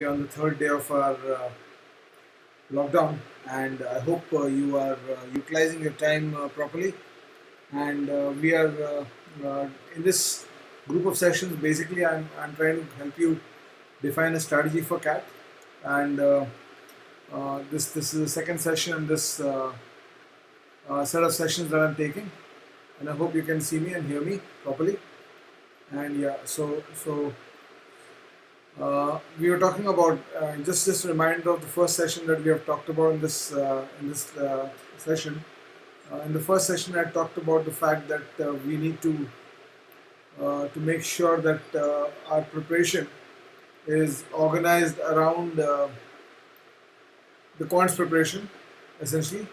On the third day of our lockdown, and I hope you are utilizing your time properly. And we are in this group of sessions. Basically, I'm trying to help you define a strategy for CAT, and this is the second session in this set of sessions that I'm taking, and I hope you can see me and hear me properly. And yeah, so we were talking about just a reminder of the first session that we have talked about in this session. In the first session, I talked about the fact that we need to make sure that our preparation is organized around the quants preparation. Essentially,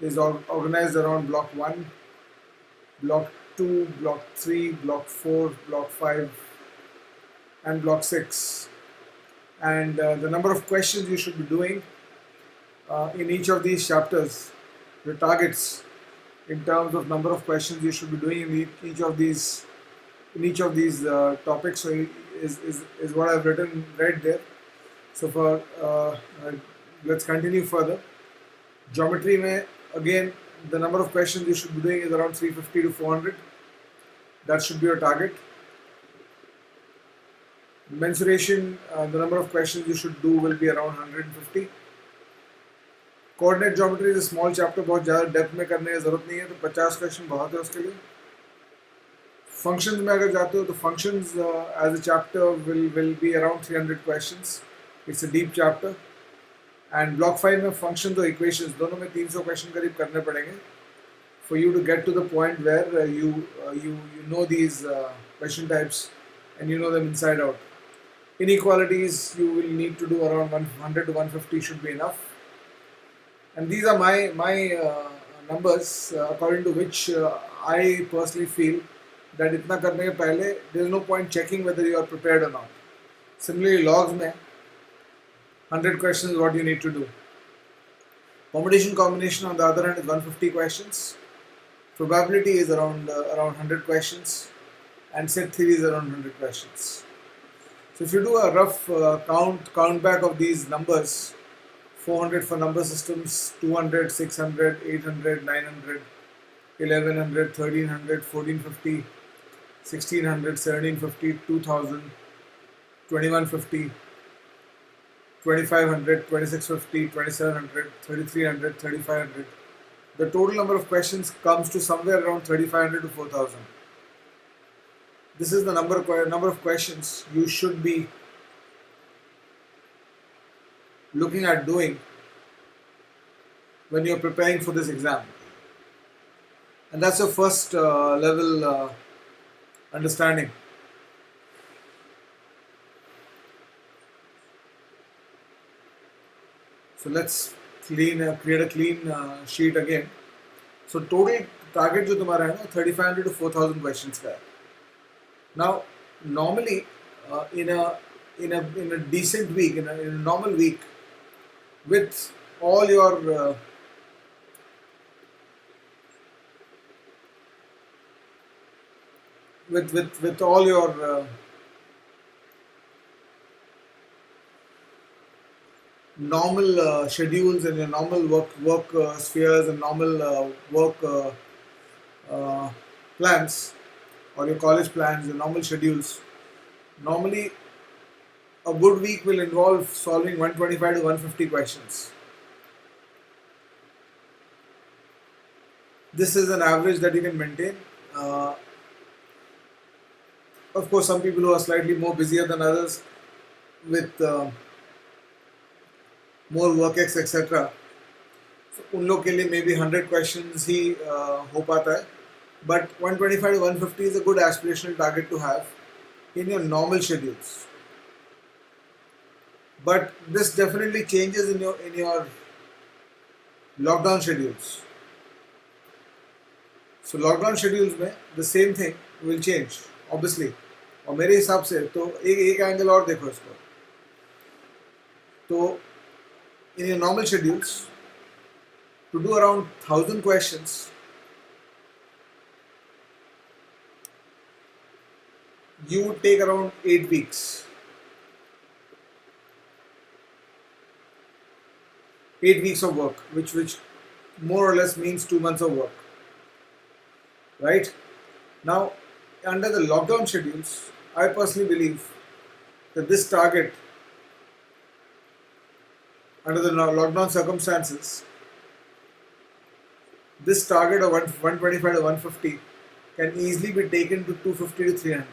is organized around block one, block two, block three, block four, block five, and block six. And the number of questions you should be doing in each of these chapters, the targets in terms of number of questions you should be doing in each of these topics. So is what I've read there. So let's continue further. Geometry mein, again, the number of questions you should be doing is around 350 to 400. That should be your target. Mensuration, the number of questions you should do will be around 150. Coordinate geometry is small chapter, बहुत ज़्यादा depth में करने की ज़रूरत नहीं है, तो 50 question बहुत है उसके लिए. फंक्शंस में अगर जाते हो तो functions as a chapter will be around 300 questions. It's a deep chapter. And block 5 में फंक्शंस और इक्वेशंस दोनों में 300 क्वेश्चन करीब करने पड़ेंगे for you to get to the point where you know these question types and you know them inside out. Inequalities you will need to do around 100 to 150 should be enough. And these are my numbers according to which I personally feel that इतना करने के पहले there is no point checking whether you are prepared or not. Similarly, logs में 100 questions is what you need to do. Permutation combination on the other hand is 150 questions. Probability is around 100 questions, and set theory is around 100 questions. So if you do a rough count back of these numbers, 400 for number systems, 200, 600, 800, 900, 1100, 1300, 1450, 1600, 1750, 2000, 2150, 2500, 2650, 2700, 3300, 3500. The total number of questions comes to somewhere around 3500 to 4000. This is the number of questions you should be looking at doing when you're preparing for this exam. And that's your first level understanding. So let's create a clean sheet again. So total target जो तुम्हारा है ना 3500 to 4000 questions का है. Now normally in a decent week, in a normal week, with all your with all your normal schedules and your normal work spheres and normal work plans, or your college plans, your normal schedules. Normally, a good week will involve solving 125 to 150 questions. This is an average that you can maintain. Of course, some people who are slightly more busier than others with more work etc. So उन लोग के लिए maybe 100 questions ही हो पाता है. But 125 to 150 is a good aspirational target to have in your normal schedules. But this definitely changes in your lockdown schedules. So lockdown schedules में the same thing will change, obviously. और मेरे हिसाब से तो एक एंगल और देखो इसको. तो in your normal schedules, to do around 1000 questions, you would take around 8 weeks. 8 weeks of work, which more or less means 2 months of work, right? Now, under the lockdown schedules, I personally believe that this target, under the lockdown circumstances, this target of 125 to 150 can easily be taken to 250 to 300,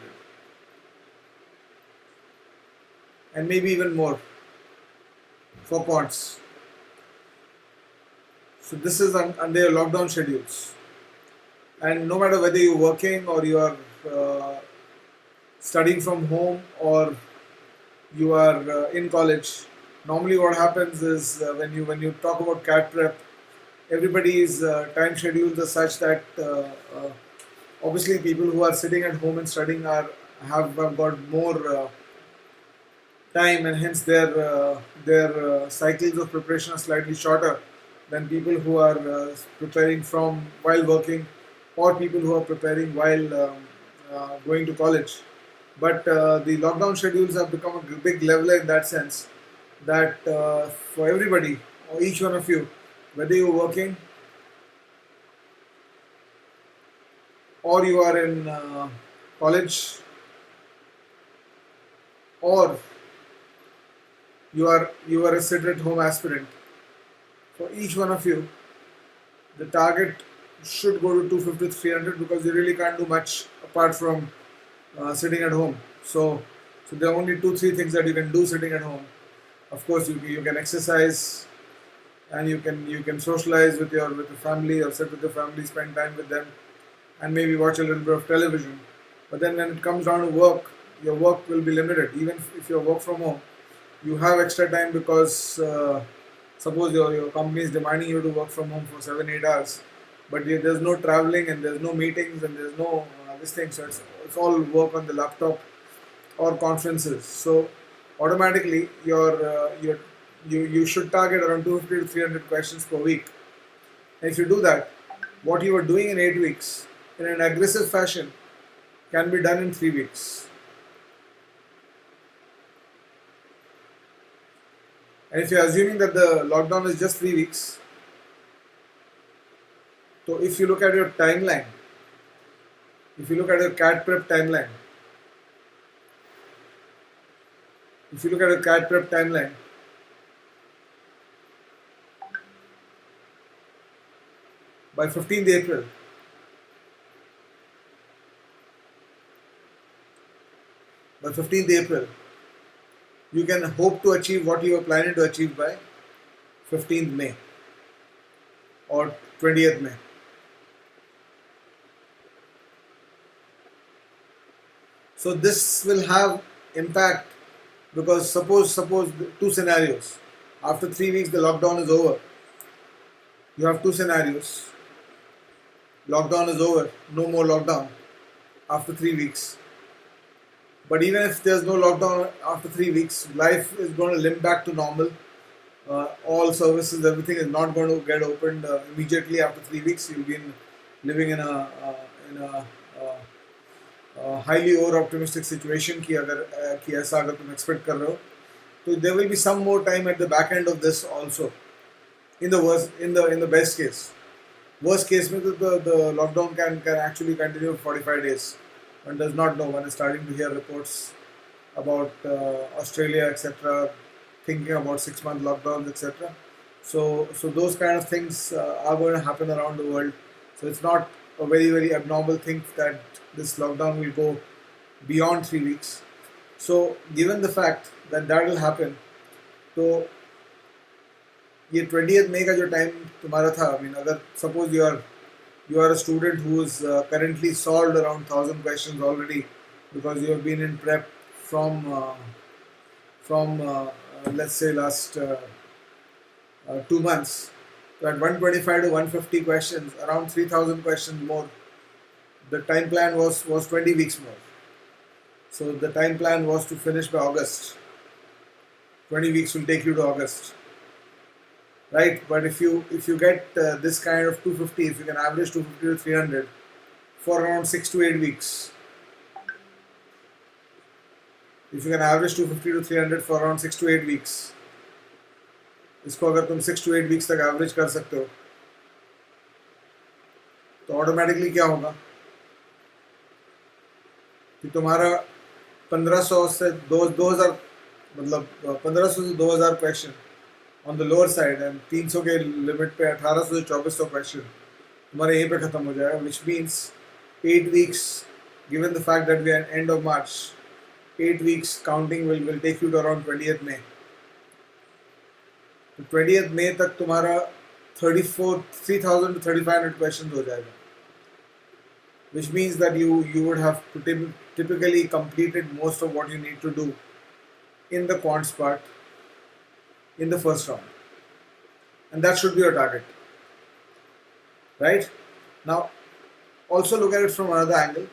and maybe even more for quants. So this is under your lockdown schedules, and no matter whether you're working or you are studying from home or you are in college, normally what happens is when you talk about CAT prep, everybody's time schedules are such that obviously people who are sitting at home and studying have got more time, and hence their cycles of preparation are slightly shorter than people who are preparing from while working, or people who are preparing while going to college. But the lockdown schedules have become a big leveler in that sense that for everybody, or each one of you, whether you're working or you are in college or you are a sit-at-home aspirant, for each one of you, the target should go to 250 300, because you really can't do much apart from sitting at home. So there are only 2-3 things that you can do sitting at home. Of course, you can exercise, and you can socialize with your family, or sit with your family, spend time with them, and maybe watch a little bit of television. But then when it comes down to work, your work will be limited. Even if you work from home, you have extra time because suppose your company is demanding you to work from home for 7-8 hours, but there's no traveling and there's no meetings and there's no this thing. So it's all work on the laptop or conferences. So automatically you should target around 250 to 300 questions per week. And if you do that, what you are doing in 8 weeks in an aggressive fashion can be done in 3 weeks. And if you're assuming that the lockdown is just 3 weeks, so if you look at your timeline, if you look at your CAT prep timeline, by 15th April, you can hope to achieve what you are planning to achieve by 15th May or 20th May. So this will have impact, because suppose two scenarios. After 3 weeks the lockdown is over. You have two scenarios. Lockdown is over, no more lockdown after 3 weeks. But even if there's no lockdown after 3 weeks, life is going to limp back to normal. All services, everything is not going to get opened immediately after 3 weeks. You'll be living in a highly over optimistic situation कि ऐसा अगर तुम expect कर रहे हो, so there will be some more time at the back end of this also. In the best case, worst case में the lockdown can actually continue for 45 days. One does not know. One is starting to hear reports about Australia, etc., thinking about 6-month lockdowns, etc. So those kind of things are going to happen around the world. So it's not a very, very abnormal thing that this lockdown will go beyond 3 weeks. So given the fact that will happen, तो ये 20th May का जो time तुम्हारा था, I mean, अगर suppose you are a student who is currently solved around 1,000 questions already, because you have been in prep from let's say last 2 months. So at 125 to 150 questions, around 3,000 questions more. The time plan was 20 weeks more. So the time plan was to finish by August. 20 weeks will take you to August, right? But if you get this kind of 250, if you can average 250 to 300 for around 6 to 8 weeks, if you can average 250 to 300 for around 6 to 8 weeks, इसको अगर तुम 6 to 8 weeks तक average कर सकते हो तो automatically क्या होगा कि तुम्हारा 1500 से 2000 मतलब 1500 से 2000 question on the lower side and 300 के लिमिट पे 1800 से 2400 क्वेश्चन तुम्हारे यहीं पे खत्म हो जाएगा, which means 8 weeks, given the fact that we are at end of March, 8 weeks counting will take you to around 20th May. तो 20th May तक तुम्हारा 3,000 to 3,500 questions हो जाएगा, which means that you would have typically completed most of what you need to do in the quants part in the first round, and that should be your target, right? Now also look at it from another angle.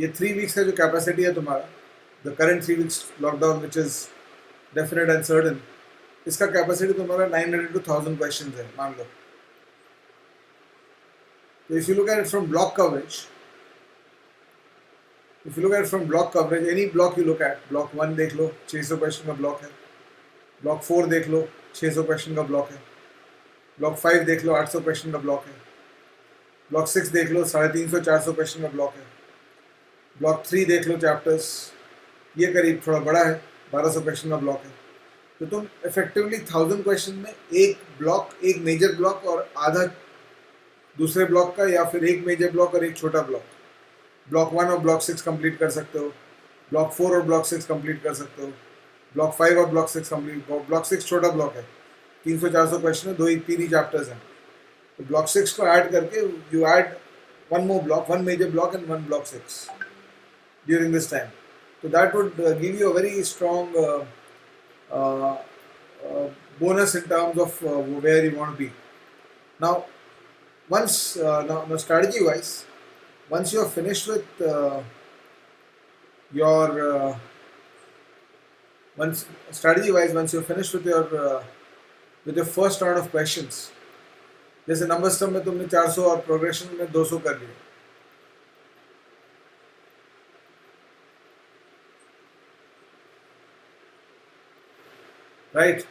ये 3 weeks का जो capacity है तुम्हारा, the current 3 weeks lockdown which is definite and certain, इसका capacity तुम्हारा 900 to 1000 question है मान लो. तो if you look at it from block coverage, any block you look at, block 1 देख लो 600 क्वेश्चन का ब्लॉक है, ब्लॉक 4 देख लो 600 क्वेश्चन का ब्लॉक है, ब्लॉक 5 देख लो 800 क्वेश्चन का ब्लॉक है, ब्लॉक 6 देख लो 350-400 क्वेश्चन का ब्लॉक है, ब्लॉक 3 देख लो चैप्टर्स, ये करीब थोड़ा बड़ा है 1200 क्वेश्चन का ब्लॉक है. तो तुम इफेक्टिवली 1000 क्वेश्चन में एक ब्लॉक, एक मेजर ब्लॉक और आधा दूसरे ब्लॉक का, या फिर एक मेजर ब्लॉक और एक छोटा ब्लॉक, ब्लॉक 1 और ब्लॉक 6 कंप्लीट कर सकते हो, ब्लॉक 4 और ब्लॉक 6 कंप्लीट कर सकते हो, ब्लॉक 5 और ब्लॉक 6 कंप्लीट. ब्लॉक 6 छोटा ब्लॉक है, 300-400 क्वेश्चन है, 3 ही चैप्टर्स हैं. तो ब्लॉक 6 को ऐड करके you add one more block, one major block and one block 6 during this time. So that would give you a very strong bonus in terms of where you want to be. Now, once now strategy wise, once you are finished with your once you're finished with your first round of questions, जैसे number system में तुमने 400 और progression में 200 कर लिए, right,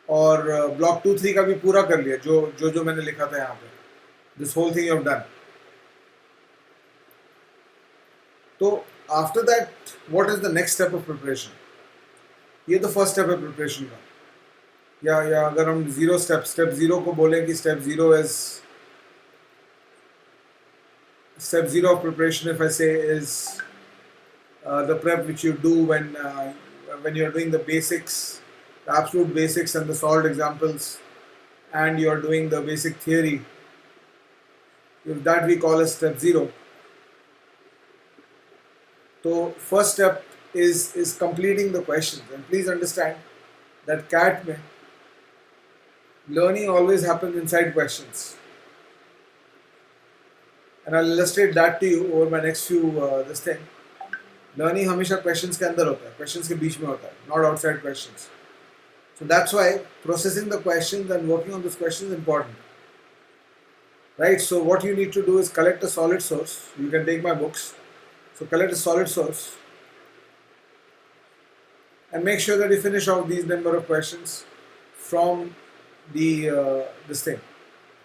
और block 2-3 का भी पूरा कर लिया जो मैंने लिखा था यहाँ पे, this whole thing you have done. तो after that what is the next step of preparation? ये तो फर्स्ट स्टेप है प्रिपरेशन का, या अगर हम स्टेप जीरो को बोलें कि step zero of preparation, if I say, is the prep which you do when you are doing the basics, the absolute basics and the solved examples, and you are doing the basic theory, if that we call as step 0. So first step is completing the questions, and please understand that CAT में learning always happens inside questions, and I'll illustrate that to you over my next few this thing. Learning हमेशा questions के अंदर होता है, questions के बीच में होता है, not outside questions. So that's why processing the questions and working on those questions is important, right? So what you need to do is collect a solid source. You can take my books. So collect a solid source and make sure that you finish off these number of questions from this thing.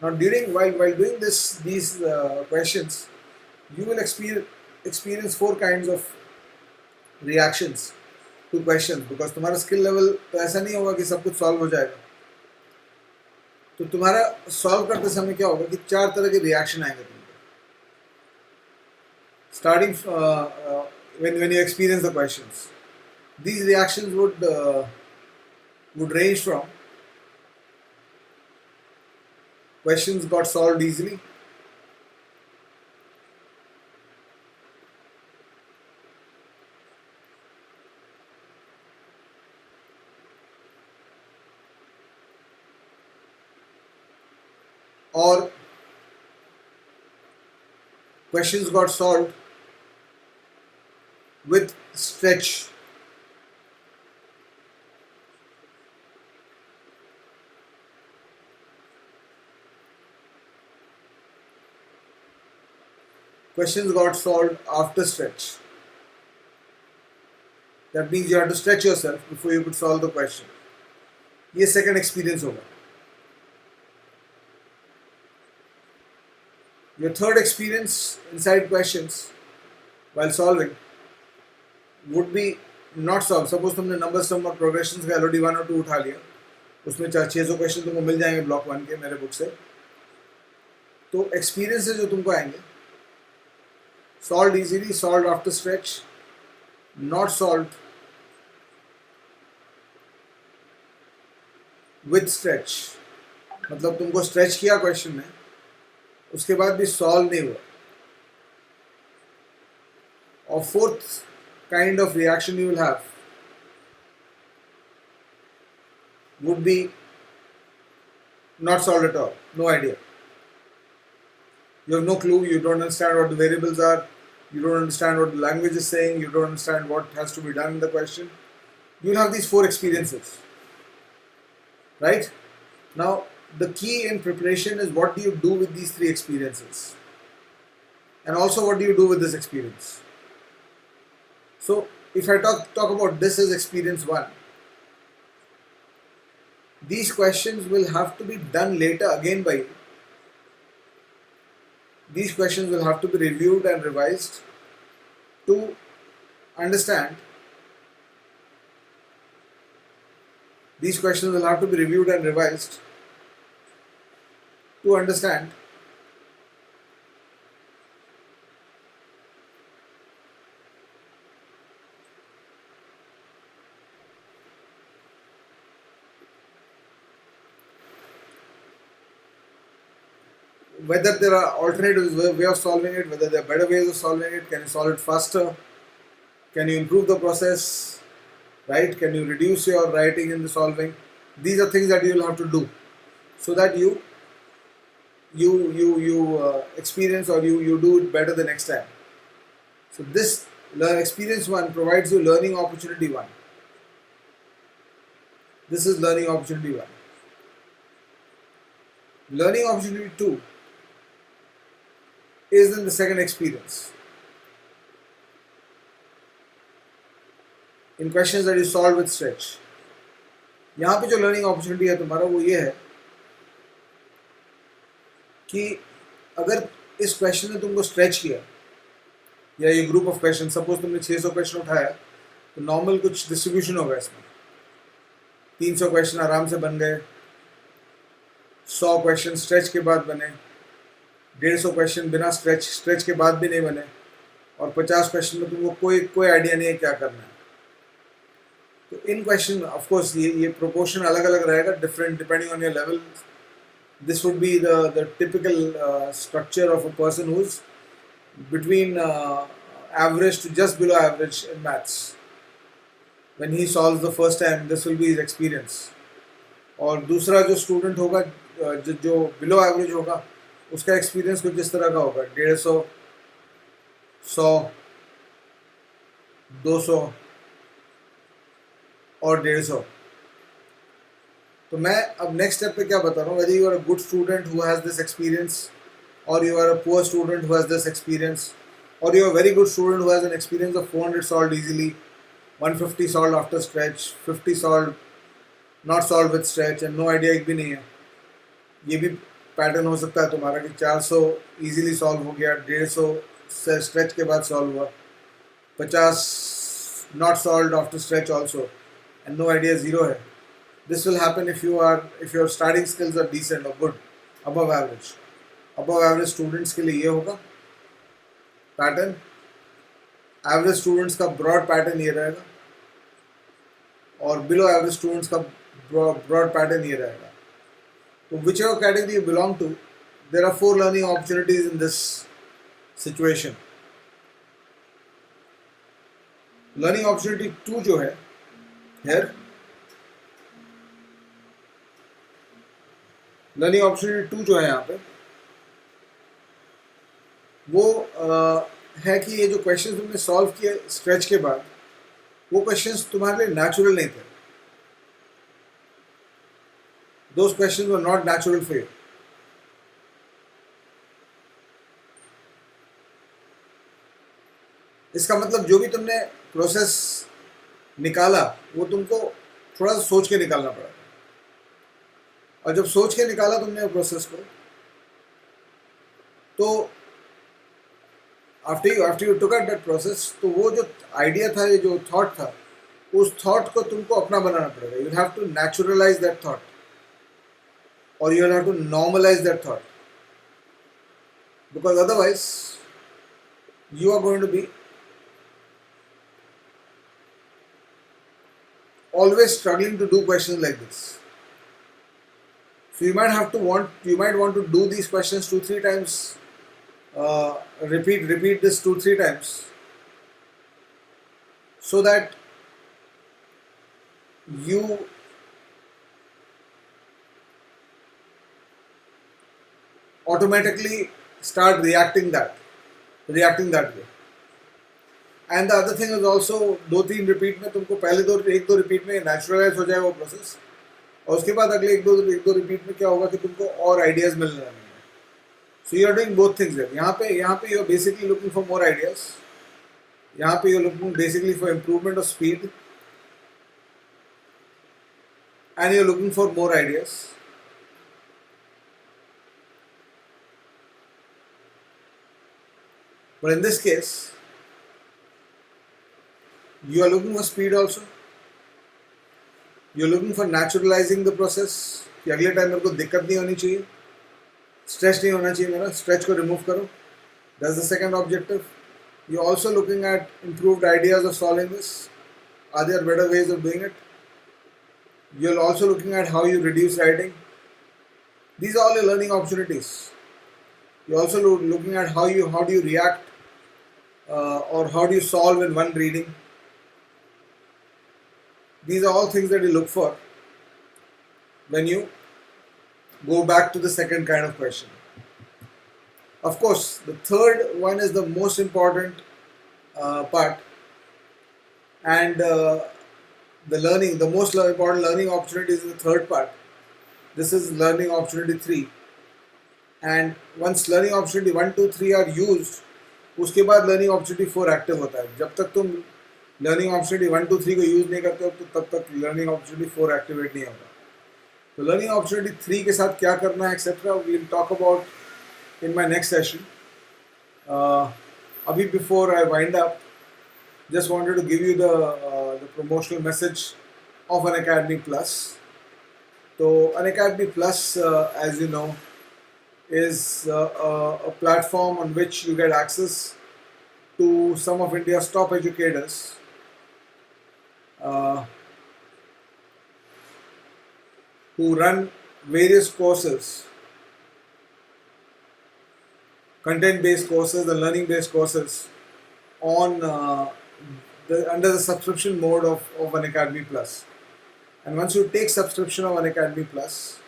Now while doing these questions, you will experience 4 kinds of reactions to questions, because तुम्हारा skill level तो ऐसा नहीं होगा कि सब कुछ solve हो जाएगा. तो तुम्हारा सॉल्व करते समय क्या होगा कि 4 तरह के रिएक्शन आएंगे तुमको, starting when you experience the questions. These reactions would range from questions got solved easily, or questions got solved with stretch. Questions got solved after stretch. That means you have to stretch yourself before you could solve the question. ये second experience होगा. Your third experience inside questions while solving would be not solve. Suppose तुमने number सम और progression का LOD 1 और 2 उठा लिया, उसमें 600 question तुमको मिल जाएंगे ब्लॉक 1 के मेरे बुक से. तो एक्सपीरियंस जो तुमको आएंगे, solve easily, solve after stretch, not solve with stretch. मतलब तुमको स्ट्रेच किया क्वेश्चन में, उसके बाद भी सॉल्व नहीं हुआ. और fourth kind of reaction you will have would be not solve at all, no idea. You have no clue, you don't understand what the variables are, you don't understand what the language is saying, you don't understand what has to be done in the question. You will have these 4 experiences. Right? Now, the key in preparation is what do you do with these 3 experiences? And also what do you do with this experience? So, if I talk about this as experience 1, these questions will have to be done later again by you. These questions will have to be reviewed and revised to understand. These questions will have to be reviewed and revised to understand whether there are alternate way of solving it, whether there are better ways of solving it. Can you solve it faster? Can you improve the process? Right? Can you reduce your writing in the solving? These are things that you will have to do so that you experience or you do it better the next time. So this experience 1 provides you learning opportunity 1. This is learning opportunity 1. Learning opportunity 2 is in the second experience. In questions that you solve with stretch. यहाँ पे जो learning opportunity है तुम्हारा वो ये है कि अगर इस क्वेश्चन ने तुमको स्ट्रेच किया या ये ग्रुप ऑफ क्वेश्चन, सपोज तुमने 600 क्वेश्चन उठाया तो नॉर्मल कुछ डिस्ट्रीब्यूशन होगा इसमें. 300 क्वेश्चन आराम से बन गए, 100 क्वेश्चन स्ट्रेच के बाद बने, 150 क्वेश्चन बिना स्ट्रेच के बाद भी नहीं बने, और 50 क्वेश्चन में तुमको कोई आइडिया नहीं है क्या करना है. तो इन क्वेश्चन ऑफ कोर्स ये प्रोपोर्शन अलग अलग रहेगा, different depending on your level. This would be the typical structure of a person who is between average to just below average in maths. When he solves the first time, this will be his experience. और दूसरा जो student होगा जो below average होगा, उसका experience कुछ इस तरह का होगा, 150, 100, 200 और 150. तो मैं अब नेक्स्ट स्टेप पे क्या बता रहा हूँ, whether you are a good student who has this experience or you are a poor student who has this experience or you are a very good student who has an experience of 400 solved easily, 150 solved after stretch, 50 solved not solved with stretch and no idea एक भी नहीं है. ये भी pattern हो सकता है तुम्हारा कि 400 इजीली सॉल्व हो गया, 150 स्ट्रेच के बाद सॉल्व हुआ, 50 not solve after stretch also and no idea, 0 है. This will happen if your starting skills are decent और good, above average. Above average students के लिए ये होगा पैटर्न. एवरेज स्टूडेंट्स का ब्रॉड पैटर्न ये रहेगा और बिलो एवरेज स्टूडेंट्स का ब्रॉड पैटर्न ये रहेगा. So whichever category you belong to, there are 4 learning opportunities in this situation. Learning opportunity 2 जो है here, learning opportunity 2 जो है यहाँ पे वो है कि ये जो क्वेश्चंस तुमने सॉल्व किए स्ट्रेच के बाद, वो क्वेश्चंस तुम्हारे लिए नेचुरल नहीं थे. Those questions were not natural for you. इसका मतलब जो भी तुमने प्रोसेस निकाला वो तुमको थोड़ा सा सोच के निकालना पड़ा. और जब सोच के निकाला तुमने प्रोसेस को, तो after you took at that process, तो वो जो आइडिया था, ये जो थॉट था, उस थॉट को तुमको अपना बनाना पड़ेगा. You have to naturalize that thought, और you have to normalize that thought, because otherwise you are going to be always struggling to do questions like this. So you might want to do these questions 2-3 times, repeat this 2-3 times, so that you automatically start reacting that way. And the other thing is also, 2-3 repeat में तुमको पहले एक दो repeat में neutralise हो जाएगा वो process, और उसके बाद अगले एक दो रिपीट में क्या होगा कि तुमको और आइडियाज मिलने लगेंगे. So you are doing both things. यहाँ पे you are basically looking for more ideas. यहाँ पे you are looking basically for improvement of speed, and you are looking for more ideas. But in this case, you are looking for speed also. You are looking for naturalizing the process. कि अगले time मेरे को दिक्कत नहीं होनी चाहिए, stretch नहीं होना चाहिए, मेरा स्ट्रेच को रिमूव करो. That's the second objective. You are also looking at improved ideas of solving this. Are there better ways of doing it? You are also looking at how you reduce writing. These are all your learning opportunities. You are also looking at how do you react, or how do you solve in one reading. These are all things that you look for when you go back to the second kind of question. Of course, the third one is the most important part, and the most important learning opportunity is the third part. This is learning opportunity 3. And once learning opportunity 1, 2, 3 are used, उसके बाद learning opportunity 4 active होता है. जब तक तुम learning opportunity 1, 2, 3 को use नहीं करते हो, तो तब तक learning opportunity 4 एक्टिवेट नहीं होगा. तो learning opportunity 3 के साथ क्या करना है, etc. we will talk about in my next session. अभी before I wind up, just wanted to give you the promotional message of Unacademy Plus. So Unacademy Plus, as you know, is a platform on which you get access to some of India's top educators, who run various courses, content-based courses and learning-based courses on under the subscription mode of Unacademy Plus. And once you take subscription of Unacademy Plus,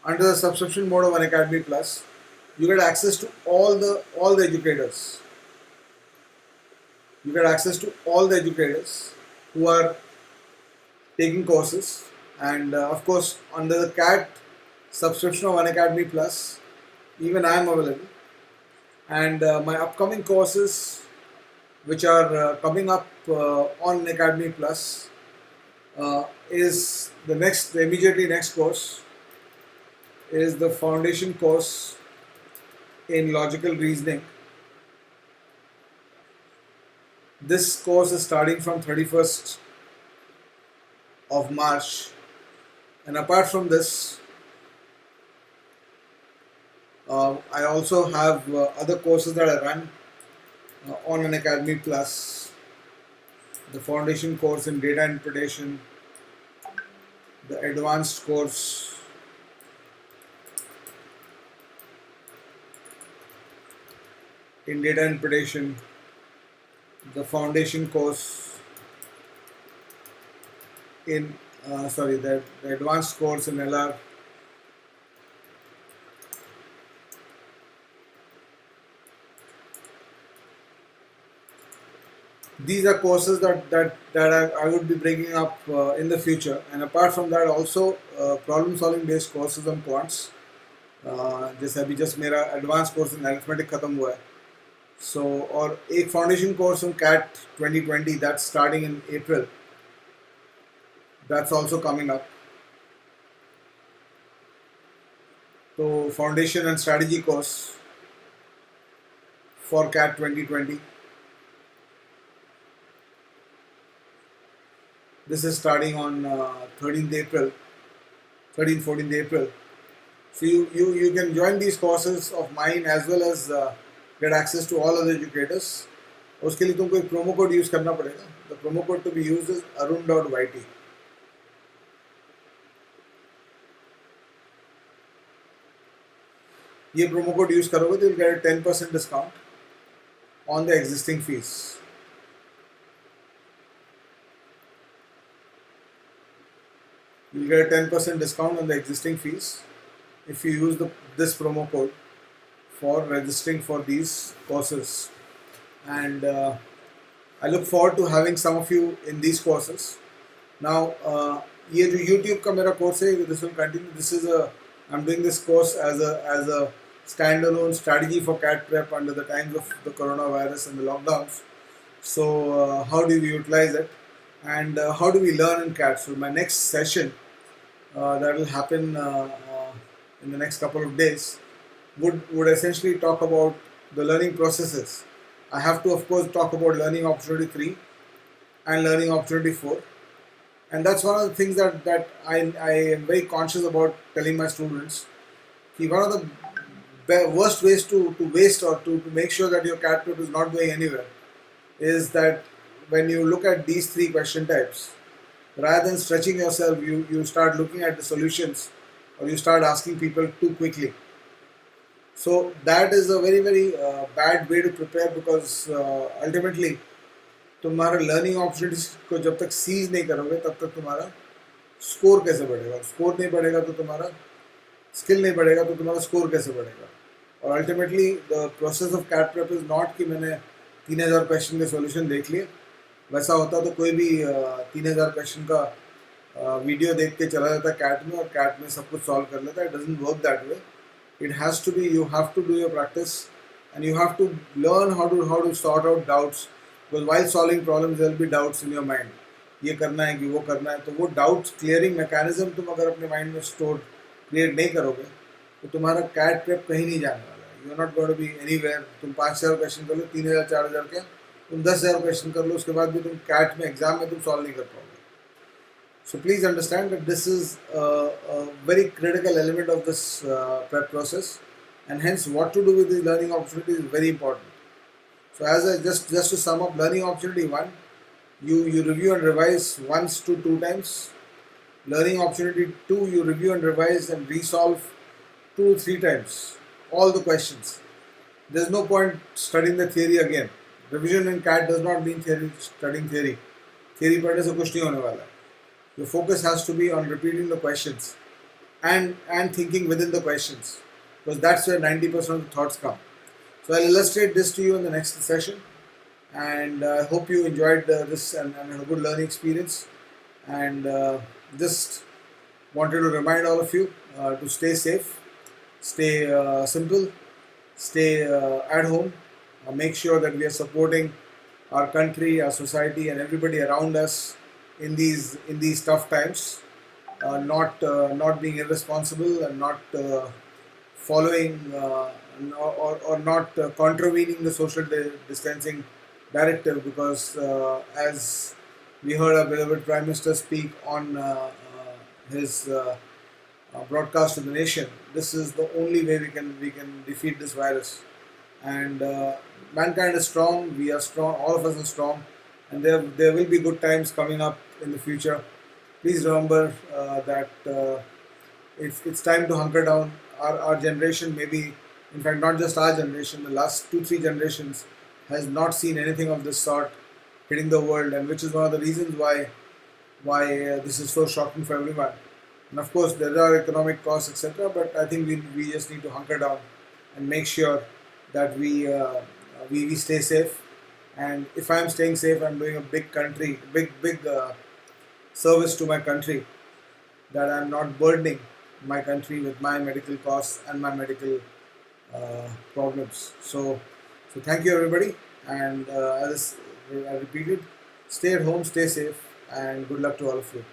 under the subscription mode of Unacademy Plus, you get access to all the educators. You get access to all the educators who are taking courses, and of course, under the CAT subscription of Unacademy Plus, even I am available. And my upcoming courses, which are coming up on Unacademy Plus, is the immediately next course is the foundation course in logical reasoning. This course is starting from 31st of March, and apart from this, I also have other courses that I run on Unacademy Plus. The foundation course in data interpretation, the advanced course in data interpretation, the foundation course in the advanced course in LR, these are courses that I would be bringing up in the future. And apart from that, also problem solving based courses on quants. जैसे अभी just मेरा advanced course in arithmetic खत्म हुआ है, So और एक foundation course on CAT 2020 that's starting in April. That's also coming up. So foundation and strategy course for CAT 2020. This is starting on 13th April, 13th 14th April. So you can join these courses of mine as well as get access to all other educators. उसके लिए तुमको एक promo code use करना पड़ेगा. The promo code to be used is Arun.yt. ये promo code use करोगे तो you'll get a 10% discount on the existing fees. You'll get a 10% discount on the existing fees if you use this promo code for registering for these courses. And I look forward to having some of you in these courses. Now, ये जो YouTube का मेरा course है, this will continue. I'm doing this course as a standalone strategy for CAT prep under the times of the coronavirus and the lockdowns. So, how do we utilize it, and how do we learn in CAT? So, my next session that will happen in the next couple of days would essentially talk about the learning processes. I have to, of course, talk about learning opportunity 3 and learning opportunity 4. And that's one of the things that I am very conscious about telling my students. One of the worst ways to waste or to make sure that your CAT prep is not going anywhere is that when you look at these 3 question types, rather than stretching yourself, you start looking at the solutions or you start asking people too quickly. So that is a very very bad way to prepare, because ultimately तुम्हारा learning opportunities को जब तक seize नहीं करोगे तब तक तुम्हारा score कैसे बढ़ेगा. स्कोर नहीं बढ़ेगा तो तुम्हारा स्किल नहीं बढ़ेगा तो तुम्हारा स्कोर कैसे बढ़ेगा. और ultimately the process of CAT prep is not कि मैंने 3000 क्वेश्चन के सॉल्यूशन देख लिए. वैसा होता तो कोई भी 3000 क्वेश्चन का वीडियो देख के चला जाता कैट में और कैट में सब कुछ सॉल्व कर लेता. It doesn't work that way. It has to be, you have to do your practice and you have to learn how to sort out doubts, because while solving problems there will be doubts in your mind. ये करना है कि वो करना है, तो वो doubts clearing mechanism तुम अगर अपने mind में store create नहीं करोगे तो तुम्हारा CAT prep कहीं नहीं जाने वाला है. You are not going to be anywhere. तुम 5000 क्वेश्चन कर लो, 3000 4000 के, तुम 10000 क्वेश्चन कर लो, उसके बाद भी तुम CAT में एग्जाम में तुम सॉल्व नहीं कर पाओगे. So please understand that this is a very critical element of this prep process, and hence what to do with the learning opportunity is very important. So as I just to sum up, learning opportunity 1, you review and revise once to 2 times. Learning opportunity 2, you review and revise and resolve 2-3 times all the questions. There's no point studying the theory again. Revision in CAT does not mean studying theory. Theory पढ़ने से कुछ नहीं होने वाला. Your focus has to be on repeating the questions and thinking within the questions, because that's where 90% of the thoughts come. So I'll illustrate this to you in the next session, and I hope you enjoyed this and had a good learning experience. And just wanted to remind all of you to stay safe, stay simple, stay at home. Make sure that we are supporting our country, our society, and everybody around us in these tough times, not being irresponsible and not following or not contravening the social distancing directive, because as we heard our beloved Prime Minister speak on his broadcast to the nation, this is the only way we can defeat this virus. And mankind is strong, we are strong, all of us are strong, and there will be good times coming up in the future. Please remember that it's time to hunker down. Our generation, maybe, in fact not just our generation, the last 2-3 generations has not seen anything of this sort hitting the world, and which is one of the reasons why this is so shocking for everyone. And of course there are economic costs, etc., but I think we just need to hunker down and make sure that we stay safe. And if I'm staying safe, I'm doing a big service to my country, that I'm not burdening my country with my medical costs and my medical problems. So So thank you everybody, and as I repeated, stay at home, stay safe, and good luck to all of you.